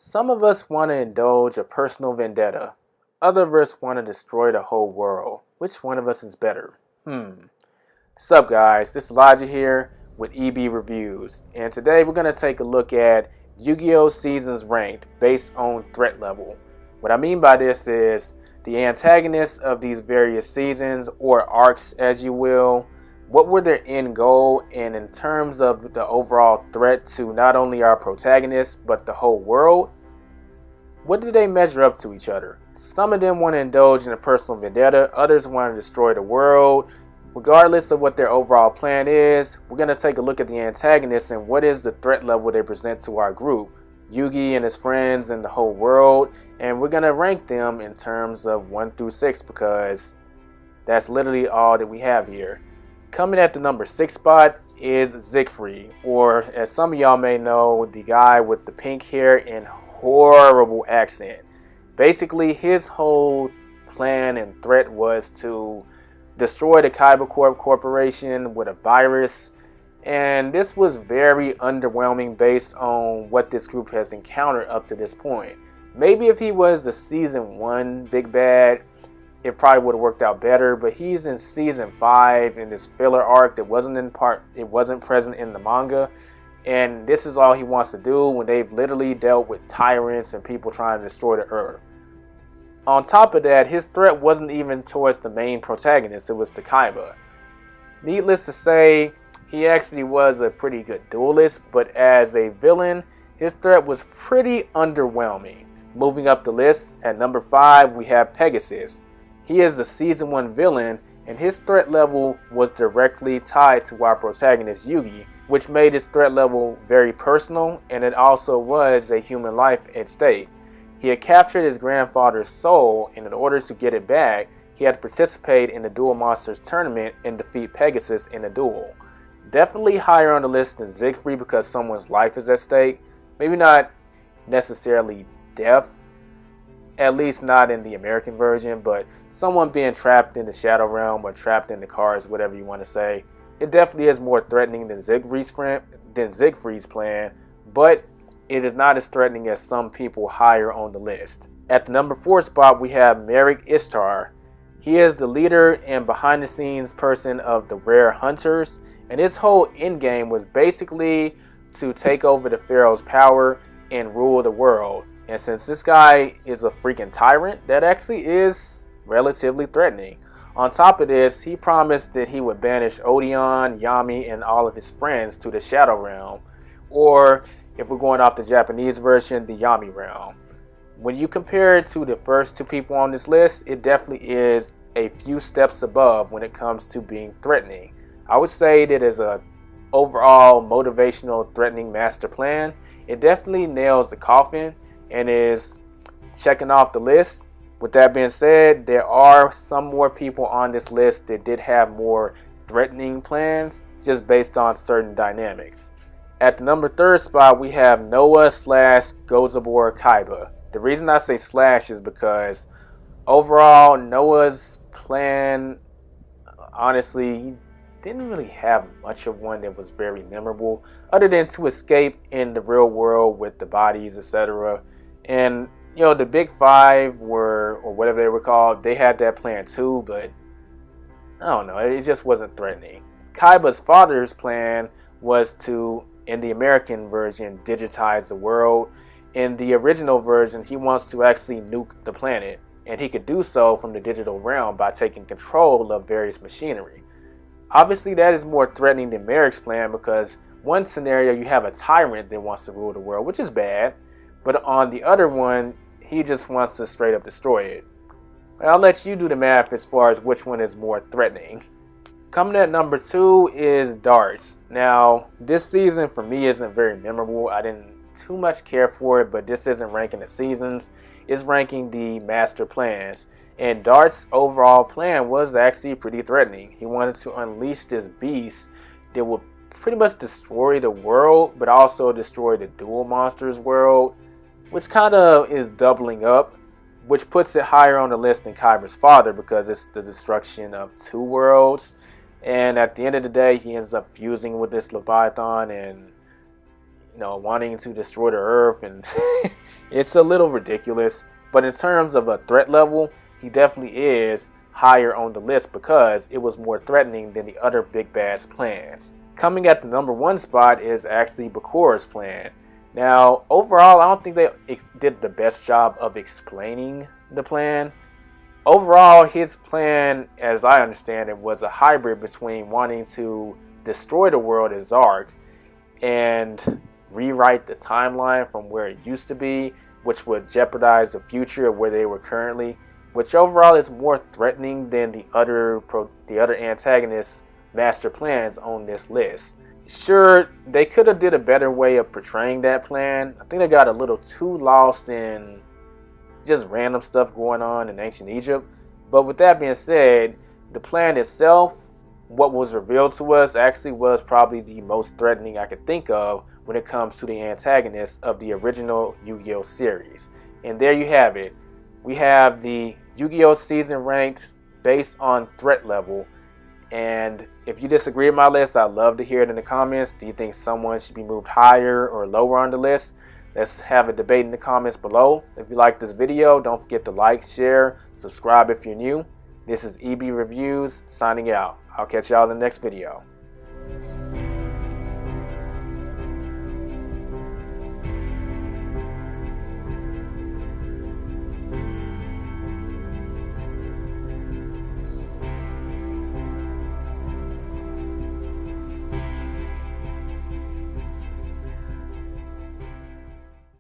Some of us want to indulge a personal vendetta. Other of us want to destroy the whole world. Which one of us is better? What's up, guys? This is Elijah here with EB Reviews. And today we're going to take a look at Yu-Gi-Oh! Seasons ranked based on threat level. What I mean by this is the antagonists of these various seasons, or arcs as you will. What were their end goal, and in terms of the overall threat to not only our protagonists but the whole world, what do they measure up to each other? Some of them want to indulge in a personal vendetta, others want to destroy the world. Regardless of what their overall plan is, we're going to take a look at the antagonists and what is the threat level they present to our group, Yugi and his friends and the whole world, and we're going to rank them in terms of 1 through 6 because that's literally all that we have here. Coming at the number 6 spot is Siegfried, or as some of y'all may know, the guy with the pink hair and horrible accent. Basically, his whole plan and threat was to destroy the Kaiba Corporation with a virus, and this was very underwhelming based on what this group has encountered up to this point. Maybe if he was the season 1 big bad, it probably would have worked out better, but he's in season 5 in this filler arc that wasn't present in the manga, and this is all he wants to do when they've literally dealt with tyrants and people trying to destroy the earth. On top of that, his threat wasn't even towards the main protagonist, it was to Kaiba. Needless to say, he actually was a pretty good duelist, but as a villain, his threat was pretty underwhelming. Moving up the list, at number 5 we have Pegasus. He is the season 1 villain, and his threat level was directly tied to our protagonist Yugi, which made his threat level very personal, and it also was a human life at stake. He had captured his grandfather's soul, and in order to get it back, he had to participate in the Duel Monsters tournament and defeat Pegasus in a duel. Definitely higher on the list than Siegfried because someone's life is at stake. Maybe not necessarily death, at least not in the American version, but someone being trapped in the Shadow Realm or trapped in the cars, whatever you want to say. It definitely is more threatening than Siegfried's plan, but it is not as threatening as some people higher on the list. At the number 4 spot, we have Merrick Ishtar. He is the leader and behind the scenes person of the Rare Hunters, and his whole endgame was basically to take over the Pharaoh's power and rule the world. And since this guy is a freaking tyrant, that actually is relatively threatening. On top of this, he promised that he would banish Odeon, Yami, and all of his friends to the Shadow Realm, or if we're going off the Japanese version, the Yami Realm. When you compare it to the first 2 people on this list, it definitely is a few steps above when it comes to being threatening. I would say that as a overall motivational threatening master plan, it definitely nails the coffin and is checking off the list. With that being said, there are some more people on this list that did have more threatening plans just based on certain dynamics. At the number 3 spot, we have Noah / Gozabor Kaiba. The reason I say slash is because overall, Noah's plan, honestly, he didn't really have much of one that was very memorable, other than to escape in the real world with the bodies, etc. And you know, the Big 5 were, or whatever they were called, they had that plan too, but I don't know, it just wasn't threatening. Kaiba's father's plan was to, in the American version, digitize the world. In the original version, he wants to actually nuke the planet, and he could do so from the digital realm by taking control of various machinery. Obviously, that is more threatening than Merrick's plan because one scenario, you have a tyrant that wants to rule the world, which is bad, but on the other one, he just wants to straight up destroy it. I'll let you do the math as far as which one is more threatening. Coming at number 2 is Darts. Now, this season for me isn't very memorable. I didn't too much care for it, but this isn't ranking the seasons. It's ranking the master plans. And Dart's overall plan was actually pretty threatening. He wanted to unleash this beast that would pretty much destroy the world, but also destroy the Duel Monsters world, which kind of is doubling up, which puts it higher on the list than Kaiba's father because it's the destruction of 2 worlds. And at the end of the day, he ends up fusing with this Leviathan and, you know, wanting to destroy the Earth. And It's a little ridiculous, but in terms of a threat level, he definitely is higher on the list because it was more threatening than the other Big Bad's plans. Coming at the number 1 spot is actually Bakur's plan. Now, overall, I don't think they did the best job of explaining the plan. Overall, his plan, as I understand it, was a hybrid between wanting to destroy the world as Zark and rewrite the timeline from where it used to be, which would jeopardize the future of where they were currently, which overall is more threatening than the other antagonists' master plans on this list. Sure, they could have did a better way of portraying that plan. I think they got a little too lost in just random stuff going on in ancient Egypt. But with that being said, the plan itself, what was revealed to us, actually was probably the most threatening I could think of when it comes to the antagonists of the original Yu-Gi-Oh series. And there you have it. We have the Yu-Gi-Oh season ranked based on threat level. And if you disagree with my list, I'd love to hear it in the comments. Do you think someone should be moved higher or lower on the list? Let's have a debate in the comments below. If you like this video, don't forget to like, share, subscribe if you're new. This is EB Reviews signing out. I'll catch y'all in the next video.